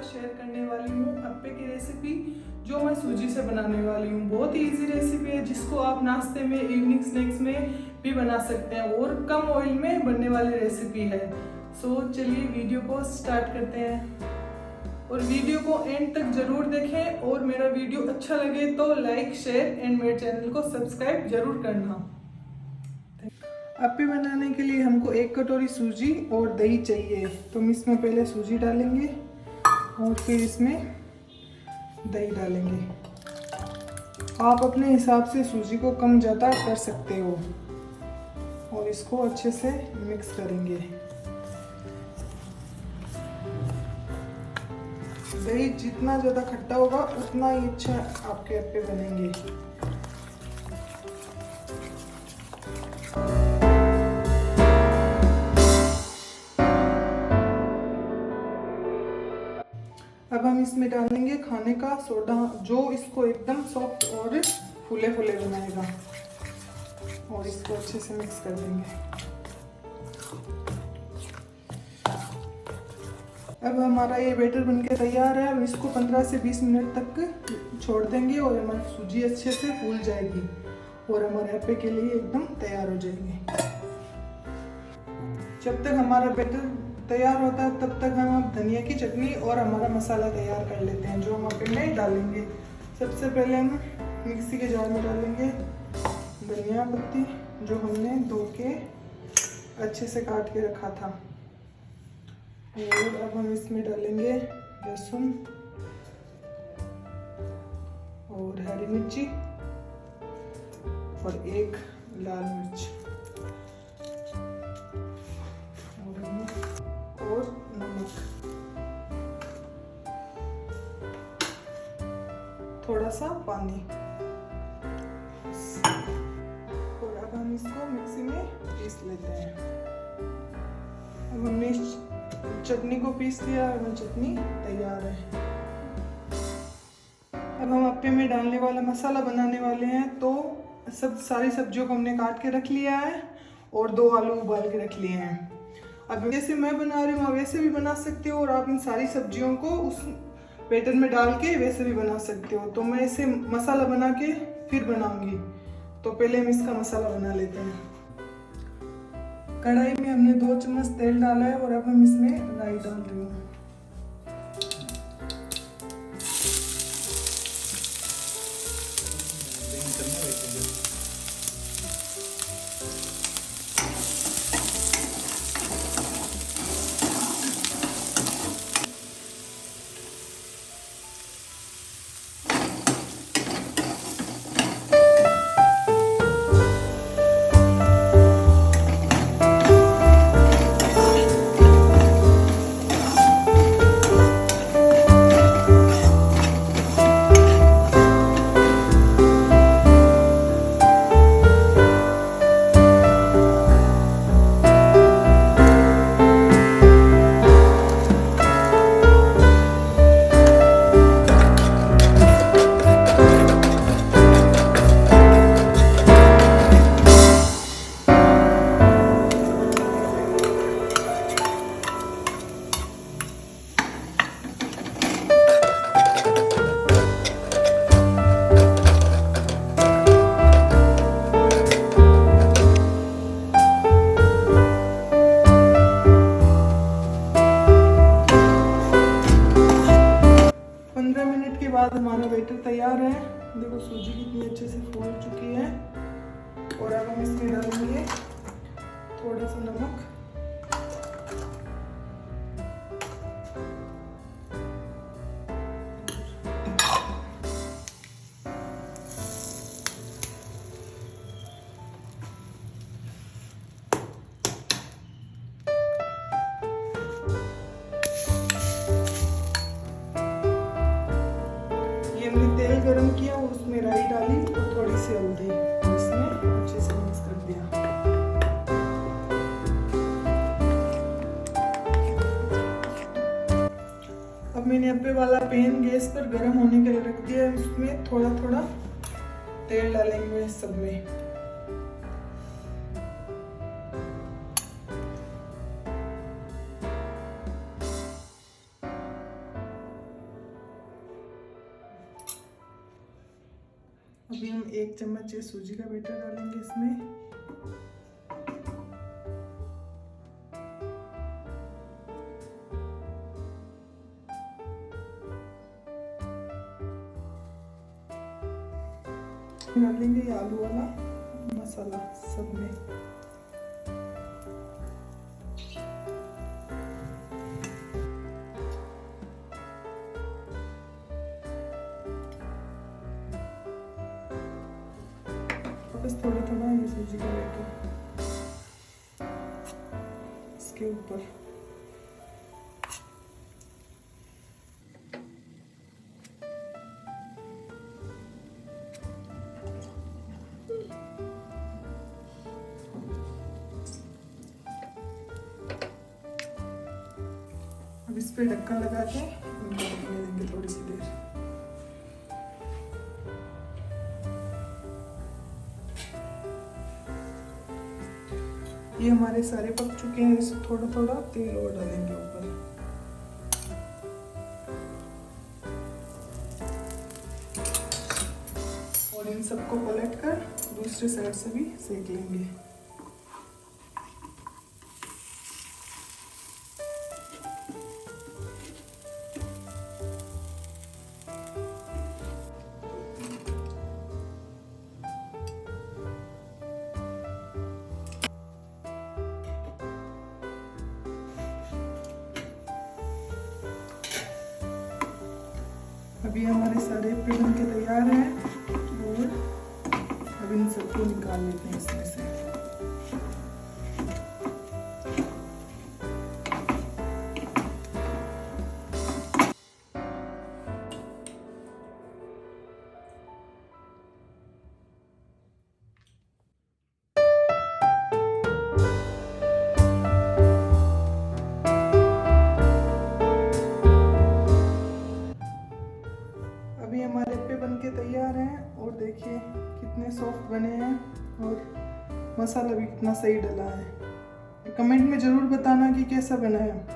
Share करने वाली हूँ अप्पे की रेसिपी, जो मैं सूजी से बनाने वाली हूँ। बहुत ही इजी रेसिपी है, जिसको आप नाश्ते में, इवनिंग स्नैक्स में भी बना सकते हैं और कम ऑयल में बनने वाली रेसिपी है। सो चलिए वीडियो को स्टार्ट करते हैं और वीडियो को एंड तक जरूर देखें। और मेरा वीडियो अच्छा लगे तो लाइक, शेयर एंड मेरे चैनल को सब्सक्राइब जरूर करना। अप्पे बनाने के लिए हमको 1 कटोरी सूजी और दही चाहिए। तो हम इसमें पहले सूजी डालेंगे और फिर इसमें दही डालेंगे। आप अपने हिसाब से सूजी को कम ज़्यादा कर सकते हो और इसको अच्छे से मिक्स करेंगे। दही जितना ज़्यादा खट्टा होगा उतना ही अच्छा आपके अप्पे बनेंगे। अब हम इसमें डालेंगे खाने का सोडा, जो इसको एकदम सॉफ्ट और फूले फूले बनाएगा, और इसको अच्छे से मिक्स कर देंगे। अब हमारा ये बैटर बनके तैयार है। अब इसको 15 से 20 मिनट तक छोड़ देंगे और हमारी सूजी अच्छे से फूल जाएगी और हमारे अप्पे के लिए एकदम तैयार हो जाएंगे। जब तक हमारा बैटर तैयार होता है तब तक हम अब धनिया की चटनी और हमारा मसाला तैयार कर लेते हैं, जो हम अप्पे में डालेंगे। सबसे पहले हम मिक्सी के जार में डालेंगे धनिया पत्ती, जो हमने धो के अच्छे से काट के रखा था। और अब हम इसमें डालेंगे लहसुन और हरी मिर्ची और 1 लाल मिर्च और नमक, थोड़ा सा पानी। और अब हम इसको मिक्सी में पीस लेते हैं। अब हमने इस चटनी को पीस लिया और चटनी तैयार है। अब हम अप्पे में डालने वाला मसाला बनाने वाले हैं। तो सारी सब्जियों को हमने काट के रख लिया है और 2 आलू उबाल के रख लिए हैं। अब जैसे मैं बना रही हूँ वैसे भी बना सकते हो, और आप इन सारी सब्जियों को उस बैटर में डाल के वैसे भी बना सकते हो। तो मैं इसे मसाला बना के फिर बनाऊंगी। तो पहले हम इसका मसाला बना लेते हैं। कढ़ाई में हमने 2 चम्मच तेल डाला है और अब हम इसमें राई डाल रही हूँ। 15 मिनट के बाद हमारा बैटर तैयार है। देखो सूजी कितनी अच्छे से फूल चुकी है। और अब हम इसमें डालेंगे थोड़ा सा नमक, तेल गरम किया और उसमें राई डाली और थोड़ी सी हल्दी, इसमें अच्छे से मिक्स कर दिया। अब मैंने अप्पे वाला पैन गैस पर गरम होने के लिए रख दिया। उसमें थोड़ा थोड़ा तेल डालेंगे सब में। अभी हम 1 चम्मच ये सूजी का बैटर डालेंगे इसमें। डालेंगे ये आलू वाला मसाला सब में। बस थोड़ा थोड़ा ये सूजी का बैटर इसके ऊपर। अब इस पे ढक्कन लगा के इनको पकने देंगे थोड़ी सी देर। ये हमारे सारे पक चुके हैं। इससे थोड़ा थोड़ा तेल और डालेंगे ऊपर। और इन सबको पलट कर दूसरे साइड से भी सेक लेंगे। अभी हमारे सारे अप्पे बन के तैयार हैं और अब इन सबको निकाल लेते हैं इसमें से। अभी हमारे अप्पे बनके तैयार हैं और देखिए कितने सॉफ्ट बने हैं और मसाला भी कितना सही डला है। कमेंट में ज़रूर बताना कि कैसा बना है।